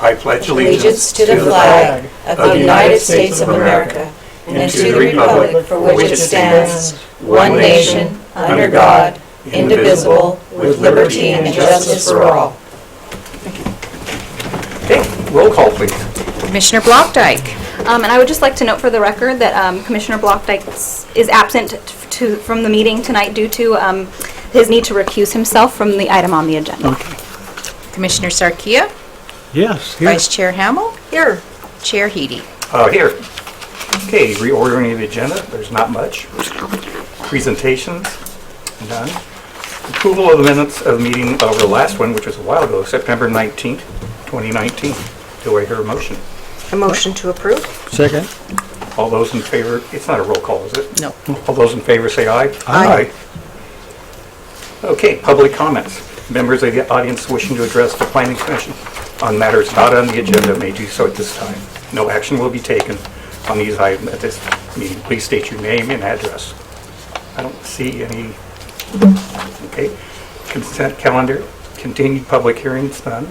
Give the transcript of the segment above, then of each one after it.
I pledge allegiance to the flag of the United States of America and to the republic for which it stands, one nation, under God, indivisible, with liberty and justice for all. Okay, roll call, please. Commissioner Blockdyke. And I would just like to note for the record that Commissioner Blockdyke is absent from the meeting tonight due to his need to recuse himself from the item on the agenda. Okay. Commissioner Sarkia. Yes, here. Vice Chair Hamel. Here. Chair Heady. Here. Okay, reordering the agenda. There's not much. Presentations, none. Approval of the minutes of the meeting of the last one, which was a while ago, September 19th, 2019. Do I hear a motion? A motion to approve? Second. All those in favor, it's not a roll call, is it? No. All those in favor say aye. Aye. Okay, public comments. Members of the audience wishing to address the Planning Commission on matters not on the agenda may do so at this time. No action will be taken on these items at this meeting. Please state your name and address. I don't see any. Okay. Consent calendar. Continued public hearings, none.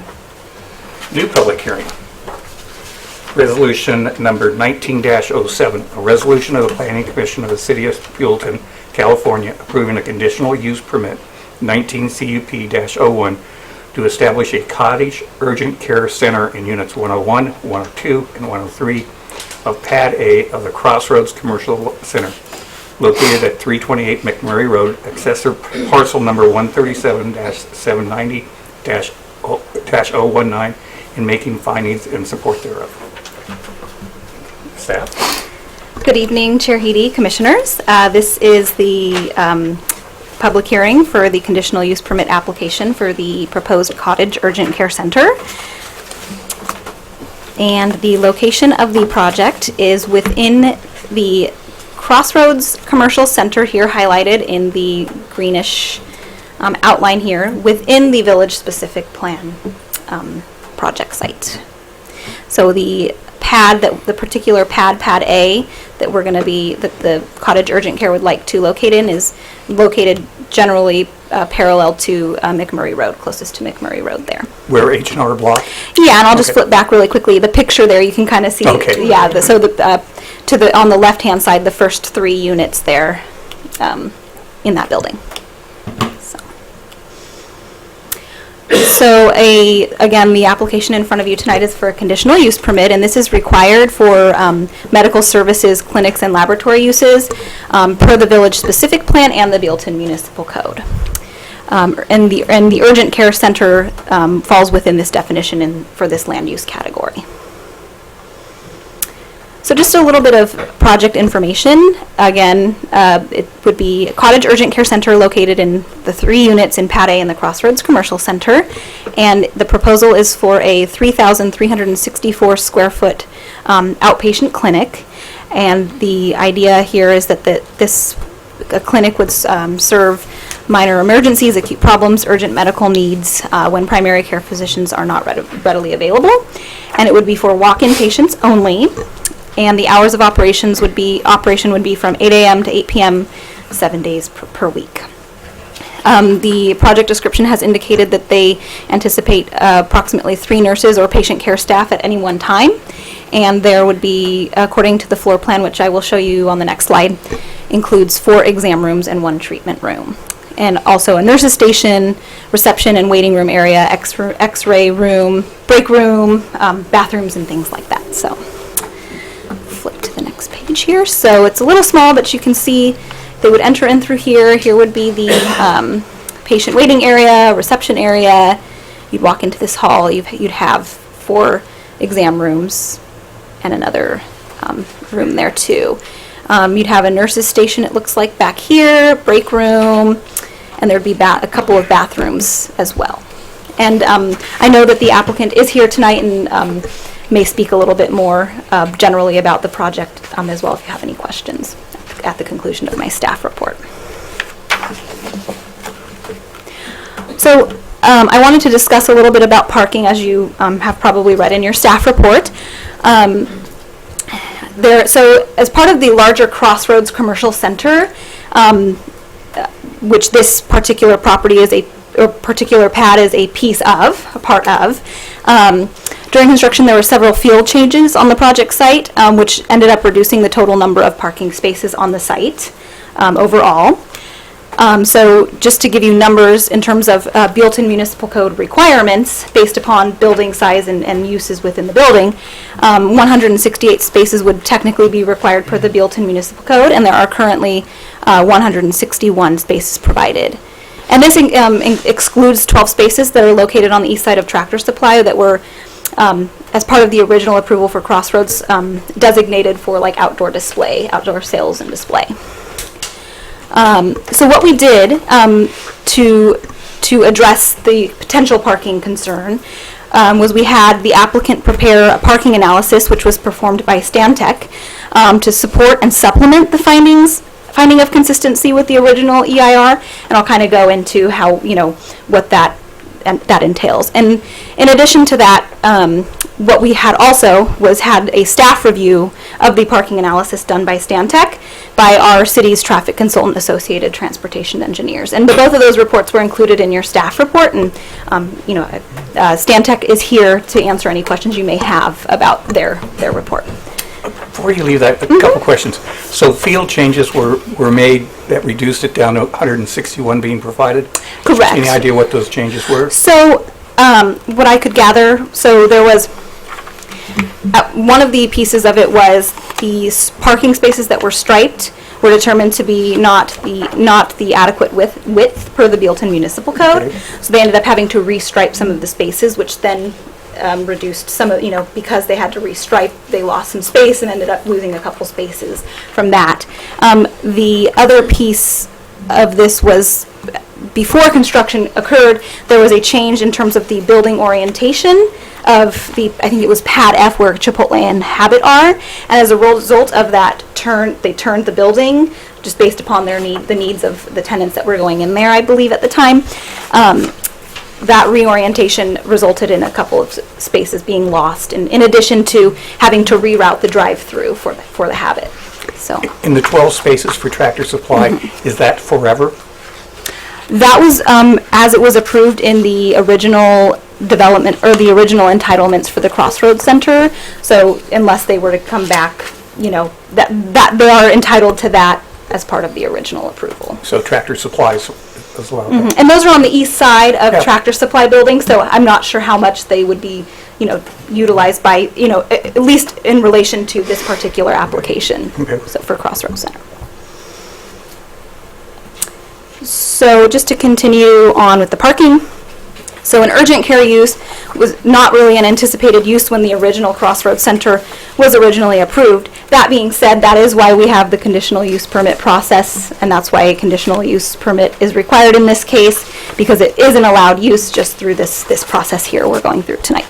New public hearing. Resolution number 19-07, a resolution of the Planning Commission of the City of Buellton, California, approving a conditional use permit 19 CUP-01 to establish a cottage urgent care center in units 101, 102, and 103 of Pad A of the Crossroads Commercial Center, located at 328 McMurray Road, accessor parcel number 137-790-019, and making findings in support thereof. Staff. Good evening, Chair Heady, Commissioners. This is the public hearing for the conditional use permit application for the proposed cottage urgent care center. And the location of the project is within the Crossroads Commercial Center, here highlighted in the greenish outline here, within the village specific plan project site. So the pad, the particular pad A that we're going to be, that the cottage urgent care would like to locate in, is located generally parallel to McMurray Road, closest to McMurray Road there. Where H&R Block? Yeah, and I'll just flip back really quickly. The picture there, you can kind of see. Okay. Yeah, on the left-hand side, the first 3 units there in that building. So again, the application in front of you tonight is for a conditional use permit, and this is required for medical services, clinics, and laboratory uses per the village specific plan and the Buellton Municipal Code. And the urgent care center falls within this definition for this land use category. So just a little bit of project information. Again, it would be a cottage urgent care center located in the 3 units in Pad A in the Crossroads Commercial Center. And the proposal is for a 3,364 square foot outpatient clinic. And the idea here is that this clinic would serve minor emergencies, acute problems, urgent medical needs when primary care physicians are not readily available. And it would be for walk-in patients only. And the hours of operation would be from 8 a.m. to 8 p.m. 7 days per week. The project description has indicated that they anticipate approximately 3 nurses or patient care staff at any one time. And there would be, according to the floor plan, which I will show you on the next slide, includes 4 exam rooms and 1 treatment room. And also a nurse's station, reception and waiting room area, x-ray room, break room, bathrooms, and things like that. So flip to the next page here. So it's a little small, but you can see they would enter in through here. Here would be the patient waiting area, reception area. You'd walk into this hall. You'd have 4 exam rooms and another room there too. You'd have a nurse's station, it looks like, back here, break room, and there'd be a couple of bathrooms as well. And I know that the applicant is here tonight and may speak a little bit more generally about the project as well if you have any questions at the conclusion of my staff report. So I wanted to discuss a little bit about parking, as you have probably read in your staff report. So as part of the larger Crossroads Commercial Center, which this particular property is a particular pad is a part of. During construction, there were several field changes on the project site, which ended up reducing the total number of parking spaces on the site overall. So just to give you numbers in terms of Buellton Municipal Code requirements based upon building size and uses within the building, 168 spaces would technically be required per the Buellton Municipal Code, and there are currently 161 spaces provided. And this excludes 12 spaces that are located on the east side of Tractor Supply that were, as part of the original approval for Crossroads, designated for like outdoor sales and display. So what we did to address the potential parking concern was we had the applicant prepare a parking analysis, which was performed by Stantec, to support and supplement the finding of consistency with the original EIR, and I'll kind of go into how, what that entails. And in addition to that, what we had also had a staff review of the parking analysis done by Stantec by our city's traffic consultant associated transportation engineers. And both of those reports were included in your staff report, and Stantec is here to answer any questions you may have about their report. Before you leave that, a couple questions. So field changes were made that reduced it down to 161 being provided? Correct. Any idea what those changes were? So what I could gather, so there was, one of the pieces of it was the parking spaces that were striped were determined to be not the adequate width per the Buellton Municipal Code. Okay. So they ended up having to restripe some of the spaces, which then reduced some of, because they had to restripe, they lost some space and ended up losing a couple spaces from that. The other piece of this was, before construction occurred, there was a change in terms of the building orientation of I think it was Pad F where Chipotle and Habit are, and as a result of that they turned the building just based upon the needs of the tenants that were going in there, I believe at the time. That reorientation resulted in a couple of spaces being lost, in addition to having to reroute the drive-through for the Habit. So In the 12 spaces for Tractor Supply, is that forever? that was as it was approved in the original development or the original entitlements for the Crossroads Center. So unless they were to come back, that they are entitled to that as part of the original approval. So Tractor Supplies as well. And those are on the east side of Yeah. Tractor Supply building, so I'm not sure how much they would be, utilized by, at least in relation to this particular application. Okay. So for Crossroads Center. So just to continue on with the parking. So an urgent care use was not really an anticipated use when the original Crossroads Center was originally approved. That being said, that is why we have the conditional use permit process, and that's why a conditional use permit is required in this case, because it is an allowed use just through this process here we're going through tonight.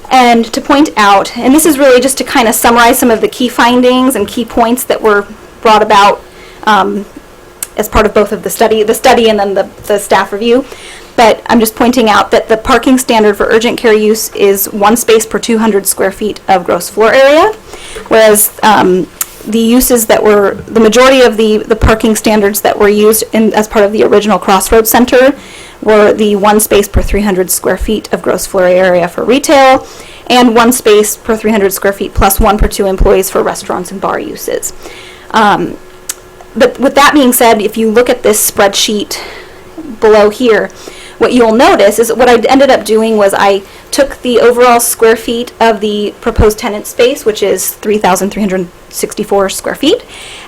And to point out, and this is really just to kind of summarize some of the key findings and key points that were brought about as part of both of the study and then the staff review. But I'm just pointing out that the parking standard for urgent care use is 1 space per 200 square feet of gross floor area, whereas the uses that were, the majority of the parking standards that were used as part of the original Crossroads Center were the 1 space per 300 square feet of gross floor area for retail, and 1 space per 300 square feet plus 1 per 2 employees for restaurants and bar uses. But with that being said, if you look at this spreadsheet below here, what you'll notice is what I ended up doing was I took the overall square feet of the proposed tenant space, which is 3,364 square feet,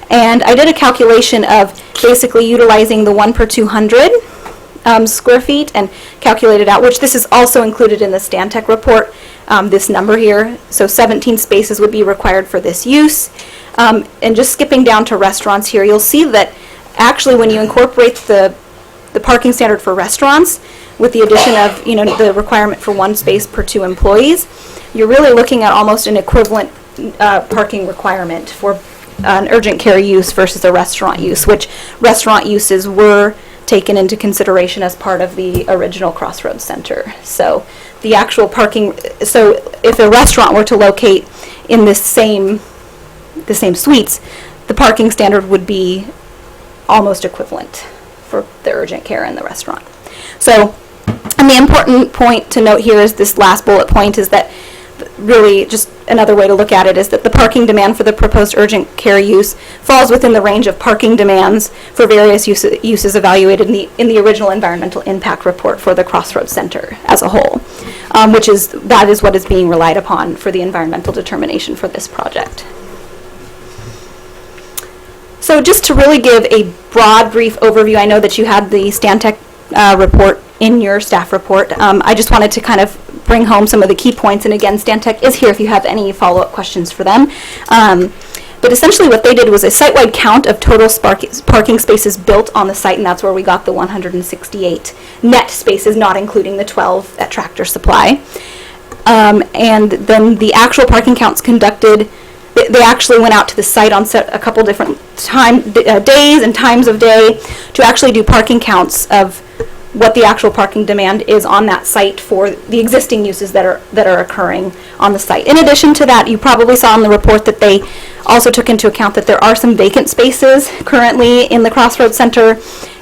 and I did a calculation of basically utilizing the 1 per 200 square feet and calculated out, which this is also included in the Stantec report, this number here. So 17 spaces would be required for this use. And just skipping down to restaurants here, you'll see that actually when you incorporate the parking standard for restaurants with the addition of, the requirement for 1 space per 2 employees, you're really looking at almost an equivalent parking requirement for an urgent care use versus a restaurant use, which restaurant uses were taken into consideration as part of the original Crossroads Center. So the actual parking, so if a restaurant were to locate in the same suites, the parking standard would be almost equivalent for the urgent care and the restaurant. So, and the important point to note here is this last bullet point is that really just another way to look at it is that the parking demand for the proposed urgent care use falls within the range of parking demands for various uses evaluated in the original environmental impact report for the Crossroads Center as a whole, that is what is being relied upon for the environmental determination for this project. So just to really give a broad, brief overview, I know that you had the Stantec report in your staff report. I just wanted to kind of bring home some of the key points, and again, Stantec is here if you have any follow-up questions for them. But essentially what they did was a site-wide count of total parking spaces built on the site, and that's where we got the 168 net spaces, not including the 12 at Tractor Supply. And then the actual parking counts conducted, they actually went out to the site on a couple different days and times of day to actually do parking counts of what the actual parking demand is on that site for the existing uses that are occurring on the site. In addition to that, you probably saw in the report that they also took into account that there are some vacant spaces currently in the Crossroads Center,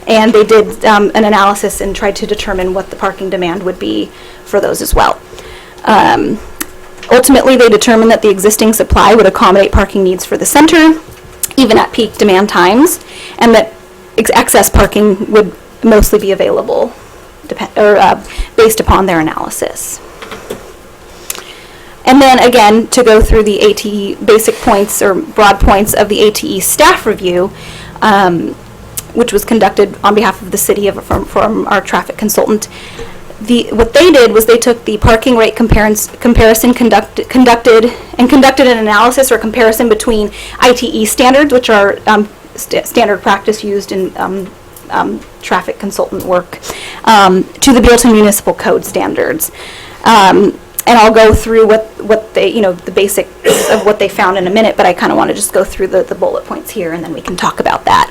and they did an analysis and tried to determine what the parking demand would be for those as well. Ultimately, they determined that the existing supply would accommodate parking needs for the center, even at peak demand times, and that excess parking would mostly be available based upon their analysis. And then again, to go through the ATE basic points or broad points of the ATE staff review, which was conducted on behalf of the city from our traffic consultant. What they did was they took the parking rate comparison conducted an analysis or comparison between ITE standards, which are standard practice used in traffic consultant work, to the Buellton Municipal Code standards. And I'll go through what they, the basics of what they found in a minute, but I kind of want to just go through the bullet points here, and then we can talk about that.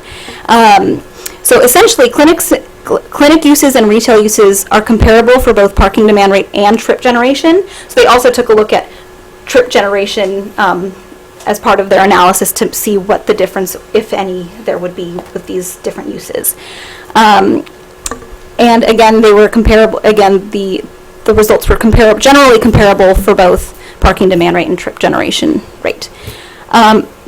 So essentially, clinic uses and retail uses are comparable for both parking demand rate and trip generation. So they also took a look at trip generation as part of their analysis to see what the difference, if any, there would be with these different uses. And again, they were comparable. Again, the results were generally comparable for both parking demand rate and trip generation rate.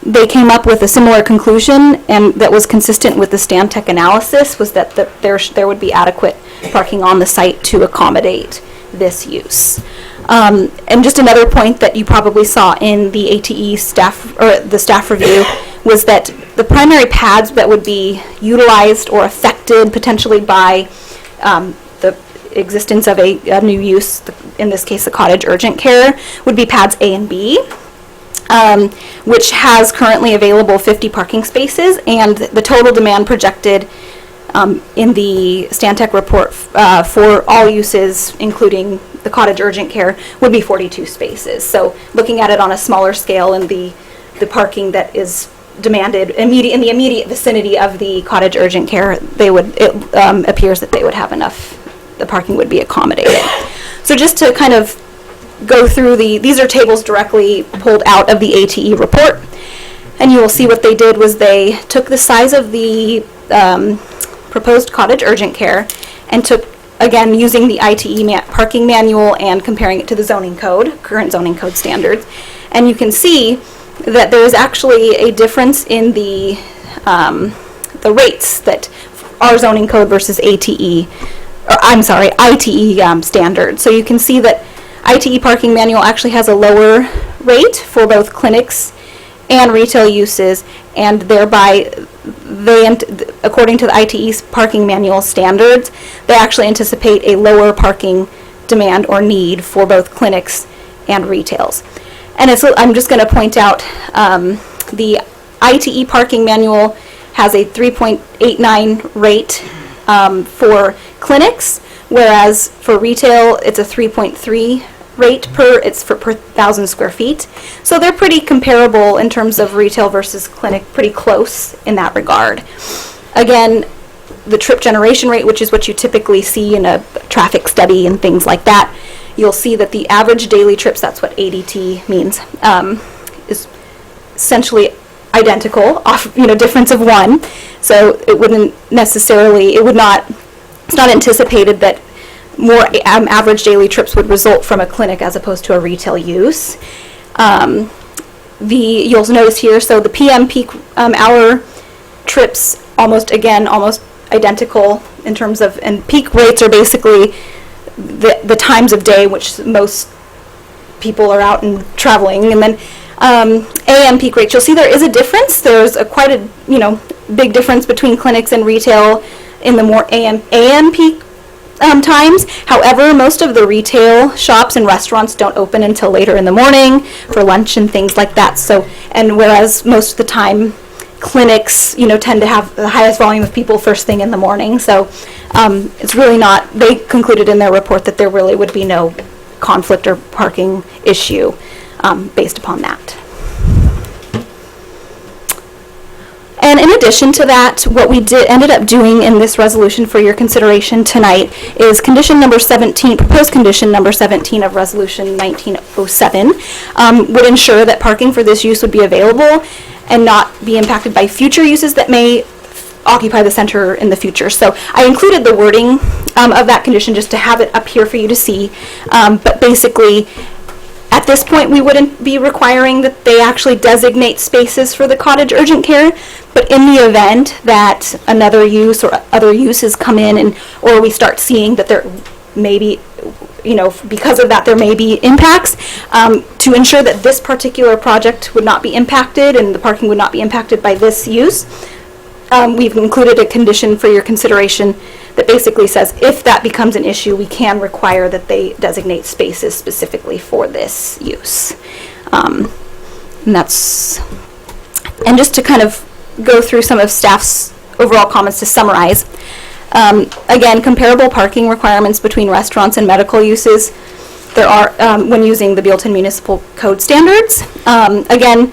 They came up with a similar conclusion, and that was consistent with the Stantec analysis, was that there would be adequate parking on the site to accommodate this use. And just another point that you probably saw in the ATE staff, or the staff review, was that the primary pads that would be utilized or affected potentially by the existence of a new use, in this case the cottage urgent care, would be pads A and B, which has currently available 50 parking spaces, and the total demand projected in the Stantec report for all uses, including the cottage urgent care, would be 42 spaces. So looking at it on a smaller scale, and the parking that is demanded in the immediate vicinity of the cottage urgent care, it appears that they would have enough, the parking would be accommodated. So just to kind of go through these are tables directly pulled out of the ATE report, and you will see what they did was they took the size of the proposed cottage urgent care and took, again, using the ITE parking manual and comparing it to the zoning code, current zoning code standards, and you can see that there is actually a difference in the rates that our zoning code versus ITE standard. So you can see that ITE parking manual actually has a lower rate for both clinics and retail uses, and thereby according to the ITE's parking manual standards, they actually anticipate a lower parking demand or need for both clinics and retails. And I'm just going to point out the ITE parking manual has a 3.89 rate for clinics, whereas for retail it's a 3.3 rate per 1,000 square feet. So they're pretty comparable in terms of retail versus clinic, pretty close in that regard. Again, the trip generation rate, which is what you typically see in a traffic study and things like that, you'll see that the average daily trips, that's what ADT means, is essentially identical, difference of 1. So it wouldn't necessarily, it's not anticipated that more average daily trips would result from a clinic as opposed to a retail use. You'll notice here, so the PM peak hour trips almost identical in terms of, and peak rates are basically the times of day which most people are out and traveling. And then AM peak rates, you'll see there is a difference. There's quite a big difference between clinics and retail in the more AM peak times. However, most of the retail shops and restaurants don't open until later in the morning for lunch and things like that. So, and whereas most of the time clinics, tend to have the highest volume of people first thing in the morning. So it's really not, they concluded in their report that there really would be no conflict or parking issue based upon that. And in addition to that, what we ended up doing in this resolution for your consideration tonight is condition number 17, proposed condition number 17 of resolution 1907 would ensure that parking for this use would be available and not be impacted by future uses that may occupy the center in the future. So I included the wording of that condition just to have it up here for you to see. But basically, at this point, we wouldn't be requiring that they actually designate spaces for the cottage urgent care. But in the event that another use or other uses come in, or we start seeing that there may be, because of that there may be impacts, to ensure that this particular project would not be impacted and the parking would not be impacted by this use, we've included a condition for your consideration that basically says if that becomes an issue, we can require that they designate spaces specifically for this use. And just to kind of go through some of staff's overall comments to summarize, again, comparable parking requirements between restaurants and medical uses. There are, when using the Buellton Municipal Code standards. Again,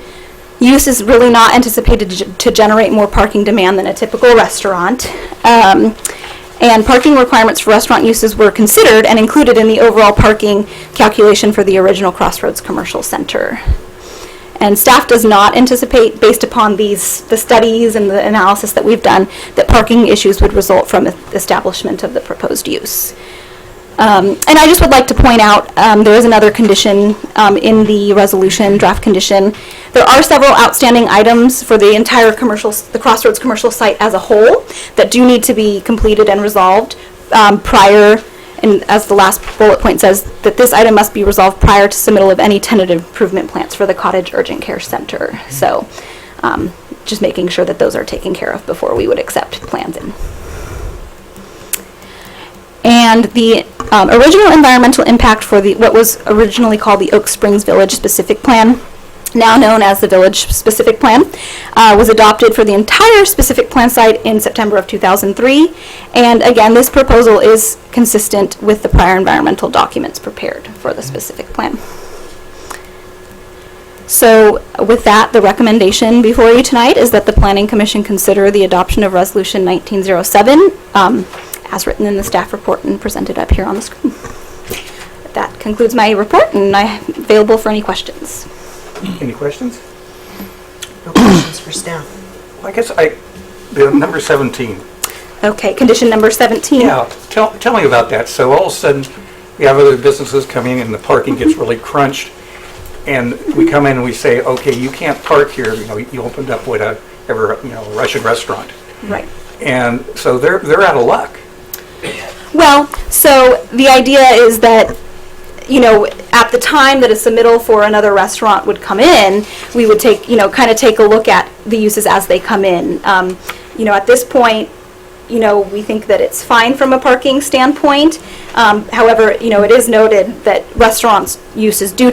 use is really not anticipated to generate more parking demand than a typical restaurant. And parking requirements for restaurant uses were considered and included in the overall parking calculation for the original Crossroads Commercial Center. And staff does not anticipate, based upon the studies and the analysis that we've done, that parking issues would result from the establishment of the proposed use. And I just would like to point out, there is another condition in the resolution, draft condition. There are several outstanding items for the entire the Crossroads commercial site as a whole that do need to be completed and resolved prior, and as the last bullet point says, that this item must be resolved prior to submittal of any tentative improvement plans for the Cottage Urgent Care Center. So just making sure that those are taken care of before we would accept plans in. And the original environmental impact for what was originally called the Oak Springs Village Specific Plan, now known as the Village Specific Plan, was adopted for the entire specific plan site in September of 2003. And again, this proposal is consistent with the prior environmental documents prepared for the specific plan. So with that, the recommendation before you tonight is that the Planning Commission consider the adoption of Resolution 1907 as written in the staff report and presented up here on the screen. That concludes my report, and I'm available for any questions. Any questions? No questions for staff. Well, I guess the number 17. Okay, condition number 17. Yeah, tell me about that. So all of a sudden, we have other businesses coming and the parking gets really crunched, and we come in and we say, okay, you can't park here. You opened up whatever, a Russian restaurant. Right. And so they're out of luck. Well, so the idea is that, at the time that a submittal for another restaurant would come in, we would kind of take a look at the uses as they come in. At this point, we think that it's fine from a parking standpoint. However, it is noted that restaurants uses do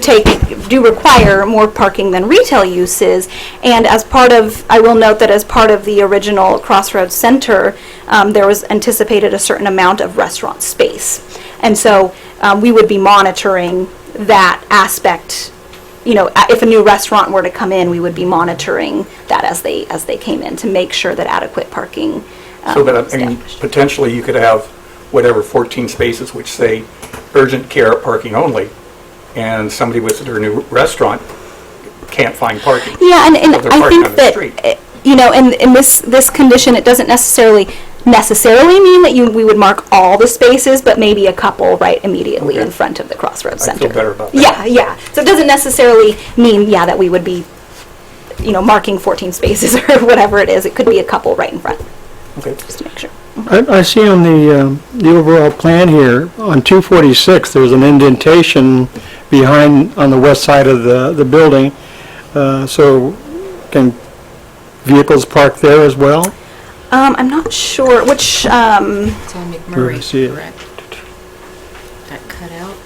require more parking than retail uses. And I will note that as part of the original Crossroads Center, there was anticipated a certain amount of restaurant space. And so we would be monitoring that aspect. If a new restaurant were to come in, we would be monitoring that as they came in to make sure that adequate parking potentially you could have 14 spaces which say urgent care parking only, and somebody with their new restaurant can't find parking. Yeah, and so I think that you know, in this condition, it doesn't necessarily mean that we would mark all the spaces, but maybe a couple right immediately in front of the Crossroads Center. I feel better about that. Yeah. So it doesn't necessarily mean, that we would be, marking 14 spaces or whatever it is. It could be a couple right in front. Okay. Just to make sure. I see on the overall plan here, on 246, there's an indentation behind, on the west side of the building. So can vehicles park there as well? I'm not sure which, It's on Where I see McMurray, it. correct? That cut out?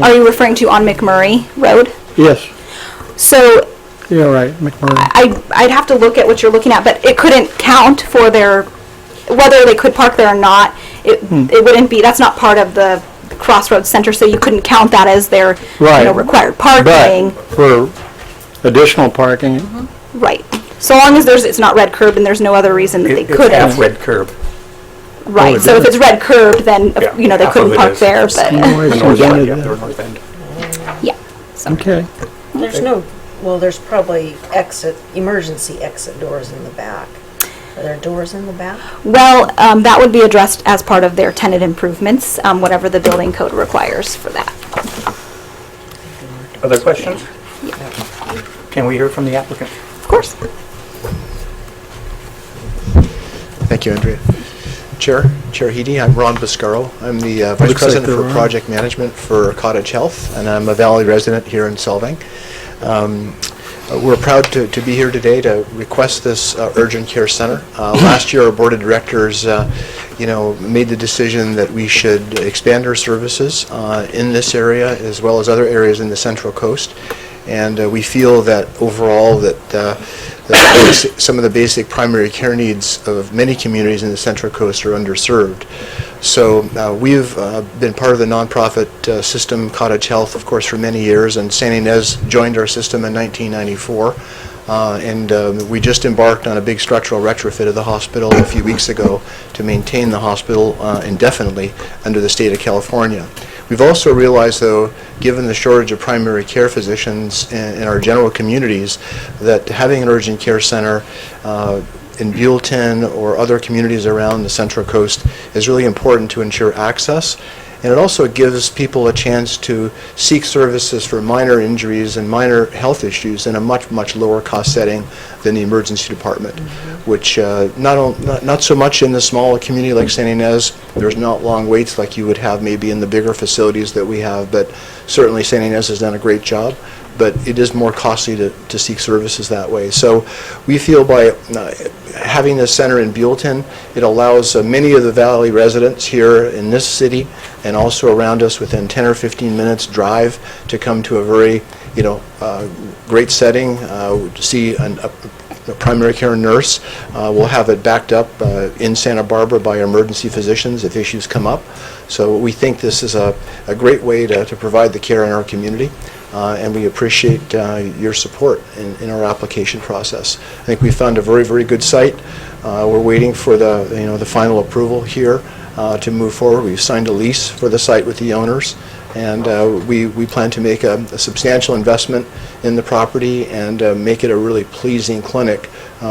are you referring to on McMurray Road? Yes. So Yeah, right, McMurray. I'd have to look at what you're looking at, but it couldn't count for whether they could park there or not. It wouldn't be, that's not part of the Crossroads Center, so you couldn't count that as their, Right. required parking. But for additional parking, Right. So long as it's not red curb and there's no other reason that they It's couldn't. half red curb. Right, it so if is. it's red curb, then, Yeah, they half couldn't of it park is. there, but, Oh, I The see. north side, Presented yeah, that. the north end. yeah. So, okay. There's probably emergency exit doors in the back. Are there doors in the back? well, that would be addressed as part of their tenant improvements, whatever the building code requires for that. Other questions? Can we hear from the applicant? Of course. Thank you, Andrea. Chair Heedy, I'm Ron Biscaro. I'm the Vice Looks like President they're for on. Project Management for Cottage Health, and I'm a Valley resident here in Solvang. We're proud to be here today to request this urgent care center. Last year, our board of directors, made the decision that we should expand our services in this area as well as other areas in the Central Coast. And we feel that overall that some of the basic primary care needs of many communities in the Central Coast are underserved. So we've been part of the nonprofit system, Cottage Health, of course, for many years, and St. Inez joined our system in 1994. We just embarked on a big structural retrofit of the hospital a few weeks ago to maintain the hospital indefinitely under the state of California. We've also realized, though, given the shortage of primary care physicians in our general communities, that having an urgent care center in Buellton or other communities around the Central Coast is really important to ensure access. And it also gives people a chance to seek services for minor injuries and minor health issues in a much, much lower cost setting than the emergency department, which not so much in the small community like St. Inez. There's not long waits like you would have maybe in the bigger facilities that we have, but certainly St. Inez has done a great job. But it is more costly to seek services that way. So we feel by having this center in Buellton, it allows many of the Valley residents here in this city and also around us within 10 or 15 minutes drive to come to a very, great setting, to see a primary care nurse. We'll have it backed up in Santa Barbara by emergency physicians if issues come up. So we think this is a great way to provide the care in our community. And we appreciate your support in our application process. I think we found a very, very good site. We're waiting for the final approval here to move forward. We've signed a lease for the site with the owners, and we plan to make a substantial investment in the property and make it a really pleasing clinic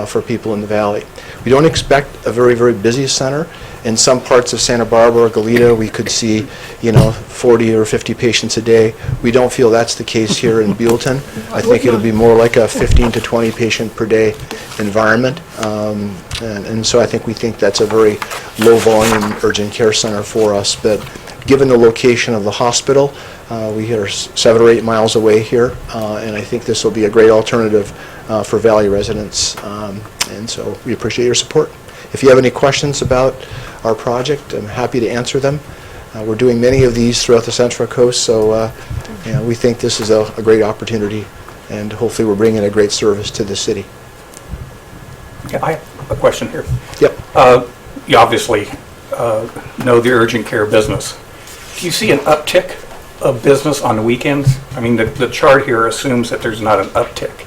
for people in the valley. We don't expect a very, very busy center. In some parts of Santa Barbara or Goleta, we could see, 40 or 50 patients a day. We don't feel that's the case here in Buellton. I think it'll be more like a 15 to 20 patient per day environment. And so I think we think that's a very low volume urgent care center for us. But given the location of the hospital, we are 7 or 8 miles away here, and I think this will be a great alternative for Valley residents. And so we appreciate your support. If you have any questions about our project, I'm happy to answer them. We're doing many of these throughout the Central Coast, so we think this is a great opportunity, and hopefully we're bringing a great service to the city. Yeah, I have a question here. Yep. You obviously know the urgent care business. Do you see an uptick of business on the weekends? I mean, the chart here assumes that there's not an uptick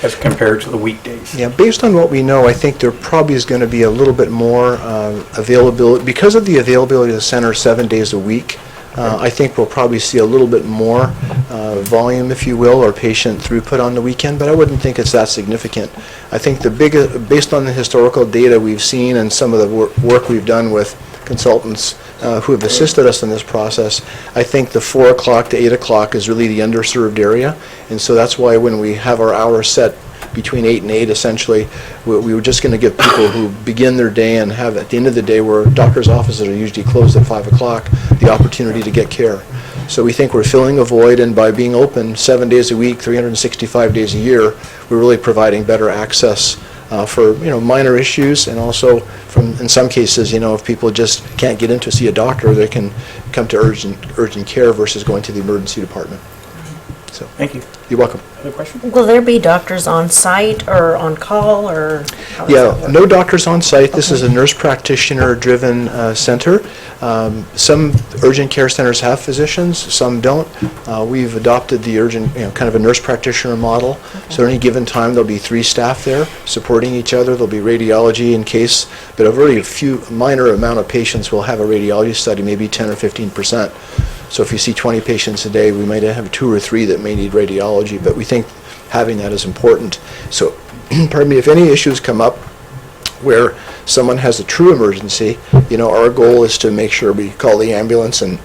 as compared to the weekdays. Yeah, based on what we know, I think there probably is going to be a little bit more availability. Because of the availability of the center 7 days a week, I think we'll probably see a little bit more volume, if you will, or patient throughput on the weekend, but I wouldn't think it's that significant. I think based on the historical data we've seen and some of the work we've done with consultants who have assisted us in this process, I think the 4 o'clock to 8 o'clock is really the underserved area, and so that's why when we have our hours set between 8 and 8, essentially, we were just going to give people who begin their day and have, at the end of the day, where doctors' offices are usually closed at 5 o'clock, the opportunity to get care. So we think we're filling a void, and by being open 7 days a week, 365 days a year, we're really providing better access for minor issues, and also in some cases, if people just can't get in to see a doctor, they can come to urgent care versus going to the emergency department. So Thank you. you're welcome. Other question? Will there be doctors on site or on call, or how does that Yeah, work? no doctors on site. This is a nurse practitioner-driven center. Some urgent care centers have physicians, some don't. We've adopted the urgent, kind of a nurse practitioner model. So at any given time, there'll be 3 staff there supporting each other. There'll be radiology in case, but a very minor amount of patients will have a radiology study, maybe 10 or 15%. So if you see 20 patients a day, we might have 2 or 3 that may need radiology, but we think having that is important. So, pardon me, if any issues come up where someone has a true emergency, our goal is to make sure we call the ambulance and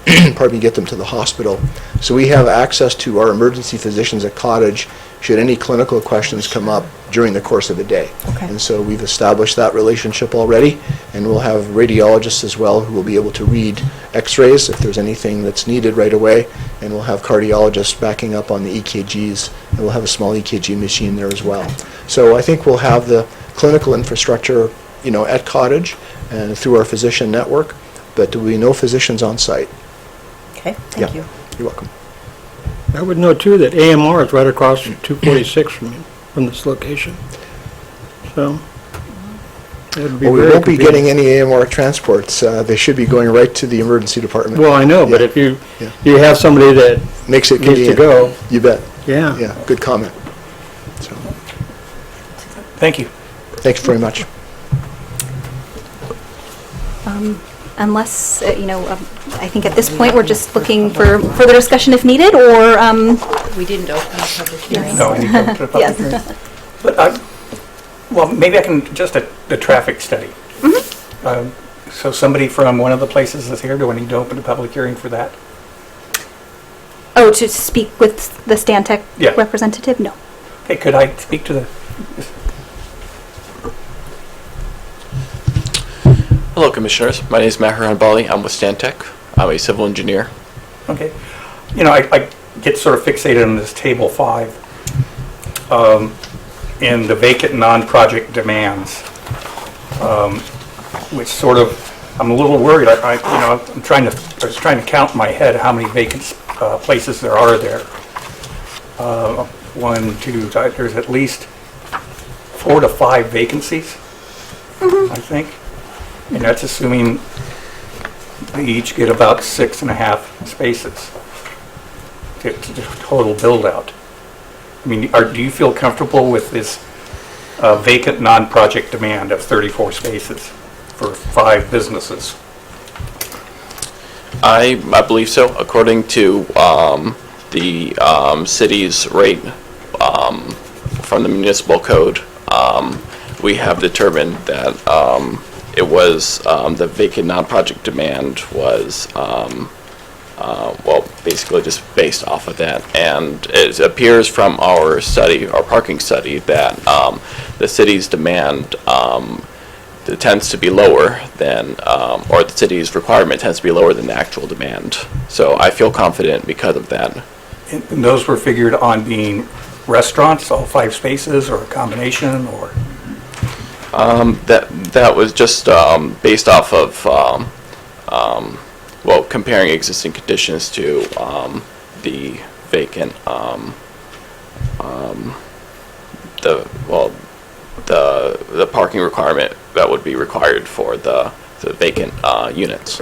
get them to the hospital. So we have access to our emergency physicians at Cottage should any clinical questions come up during the course of the day. Okay. And so we've established that relationship already, and we'll have radiologists as well who will be able to read x-rays if there's anything that's needed right away, and we'll have cardiologists backing up on the EKGs, and we'll have a small EKG machine there as well. So I think we'll have the clinical infrastructure, at Cottage and through our physician network, but there will be no physicians on site. Okay, thank Yeah. you. You're welcome. I would know too that AMR is right across 246 from this location. So, it'd be Well, we very won't be convenient. getting any AMR transports. They should be going right to the emergency department. Well, I know, but Yeah. if you Yeah. have somebody that Makes it needs to convenient. go, You bet. yeah. Yeah, good comment. So, Thank you. thanks very much. Unless, I think at this point, we're just looking for further discussion if needed, or, We didn't open the public hearing. No, I need to go to the public Yes. hearing. But, well, maybe I can, just the traffic study. So somebody from one of the places is here, do I need to open a public hearing for that? oh, to speak with the Stantec Yeah. representative? No. Okay, could I speak to the, Hello, Commissioners. My name is Maher Hanbali. I'm with Stantec. I'm a civil engineer. okay. I get sort of fixated on this table 5, in the vacant non-project demands, which sort of, I'm a little worried. I was trying to count in my head how many vacant places there are there. 1, 2, there's at least 4 to 5 vacancies, I think. And that's assuming they each get about 6.5 spaces to total build-out. I mean, do you feel comfortable with this vacant non-project demand of 34 spaces for 5 businesses? I believe so. According to the city's rate from the municipal code, we have determined that it was the vacant non-project demand was basically just based off of that, and it appears from our study, our parking study, that the city's demand tends to be lower than, or the city's requirement tends to be lower than the actual demand. So I feel confident because of that. And those were figured on being restaurants, all 5 spaces, or a combination, or? That was just based off of comparing existing conditions to the vacant the parking requirement that would be required for the vacant units.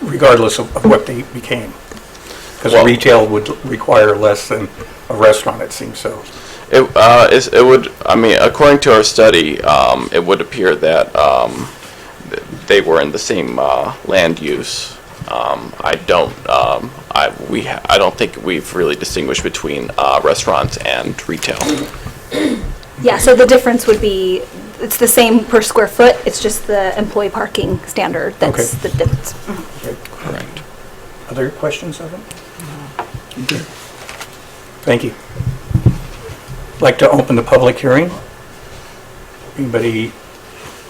Regardless of what they became? Because Well- retail would require less than a restaurant, it seems so. It would, according to our study, it would appear that they were in the same land use I don't think we've really distinguished between restaurants and retail. Yeah, so the difference would be, it's the same per square foot, it's just the employee parking standard that's Okay. the difference. Correct. Other questions of him? Good. Thank you. Like to open the public hearing? Anybody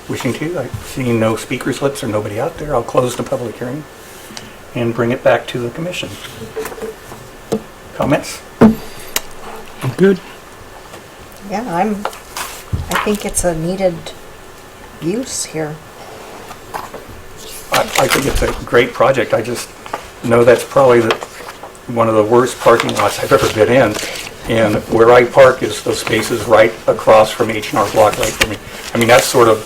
wishing to? I see no speaker slips or nobody out there. I'll close the public hearing and bring it back to the commission. Comments? Good. Yeah, I think it's a needed use here. I think it's a great project. I just know that's probably one of the worst parking lots I've ever been in. And where I park is those spaces right across from H&R Block right from me. I mean, that's sort of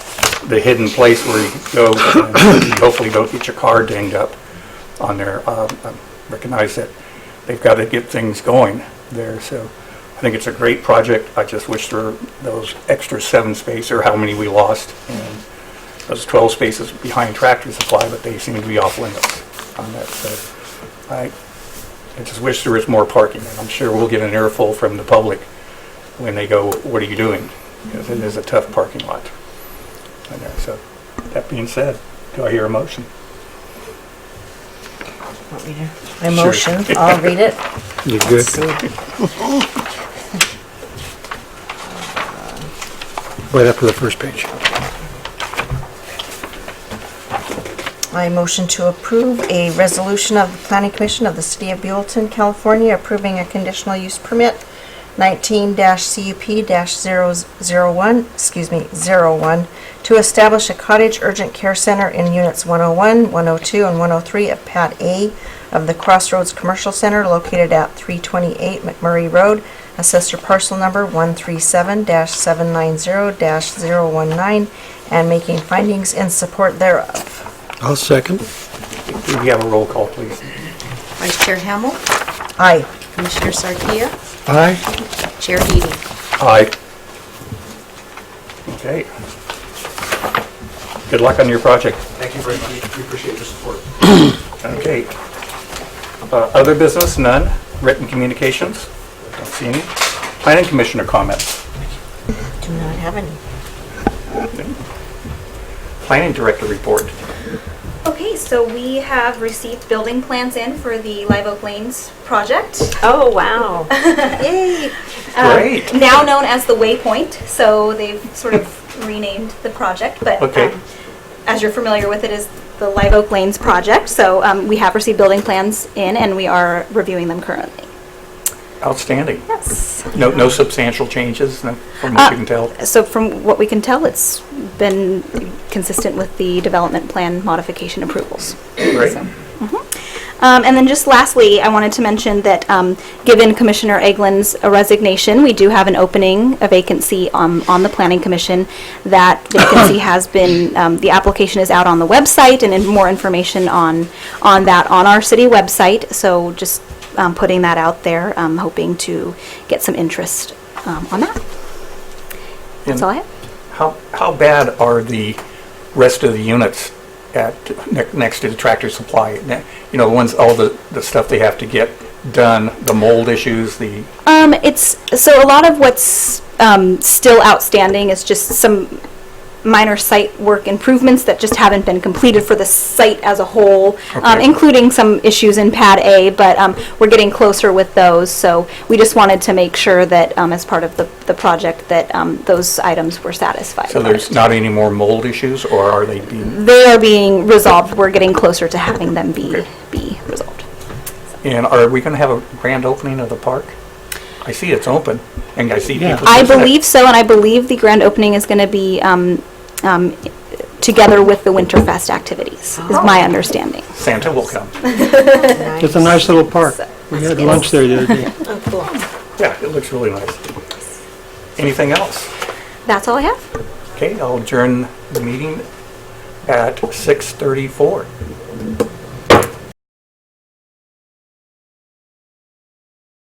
the hidden place where you go and you hopefully don't get your car dinged up on there. I recognize that they've got to get things going there. So I think it's a great project. I just wish there were those extra 7 spaces, or how many we lost, and those 12 spaces behind Tractor Supply, but they seem to be off limits on that. So I just wish there was more parking, and I'm sure we'll get an earful from the public when they go, what are you doing? Because it is a tough parking lot in there. So that being said, do I hear a motion? Want me to? My motion, I'll read it. You good? Let's see. Right up to the first page. I motion to approve a resolution of the Planning Commission of the City of Buellton, California, approving a conditional use permit 19-CUP-01, to establish a cottage urgent care center in units 101, 102, and 103 of Pad A of the Crossroads Commercial Center located at 328 McMurray Road, assessor parcel number 137-790-019, and making findings in support thereof. I'll second. Do we have a roll call, please? Vice Chair Hamel, Aye. Commissioner Sarkia, Aye. Chair Healy. Aye. Okay. Good luck on your project. Thank you very much. We appreciate your support. Okay. Other business, none. Written communications? Don't see any. Planning Commissioner comments? Do not have any. Planning Director report. Okay, so we have received building plans in for the Live Oak Lanes project. Oh, wow. Yay! Great. Now known as the Waypoint, so they've sort of renamed the project, but Okay. As you're familiar with, it is the Live Oak Lanes project, so we have received building plans in and we are reviewing them currently. Outstanding. Yes. No substantial changes from what you can tell? So from what we can tell, it's been consistent with the development plan modification approvals. Great. And then just lastly, I wanted to mention that given Commissioner Eglин's resignation, we do have an opening, a vacancy on the Planning Commission. That vacancy has been, the application is out on the website, and more information on that on our city website. So just putting that out there, hoping to get some interest on that. That's all I have. How bad are the rest of the units at next to the Tractor Supply? You know, the ones, all the stuff they have to get done, the mold issues, the... It's, so a lot of what's still outstanding is just some minor site work improvements that just haven't been completed for the site as a whole, Okay. including some issues in Pad A, but we're getting closer with those, so we just wanted to make sure that as part of the project that those items were satisfied. So there's not any more mold issues, or are they being... They are being resolved. We're getting closer to having them be resolved. And are we going to have a grand opening of the park? I see it's open, and I see Yeah. people... I using it. believe so, and I believe the grand opening is going to be together with the Winterfest activities, is my understanding. Santa will come. It's a nice little park. We had lunch there the other day. Oh, cool. Yeah, it looks really nice. Anything else? That's all I have. Okay, I'll adjourn the meeting at 6:34.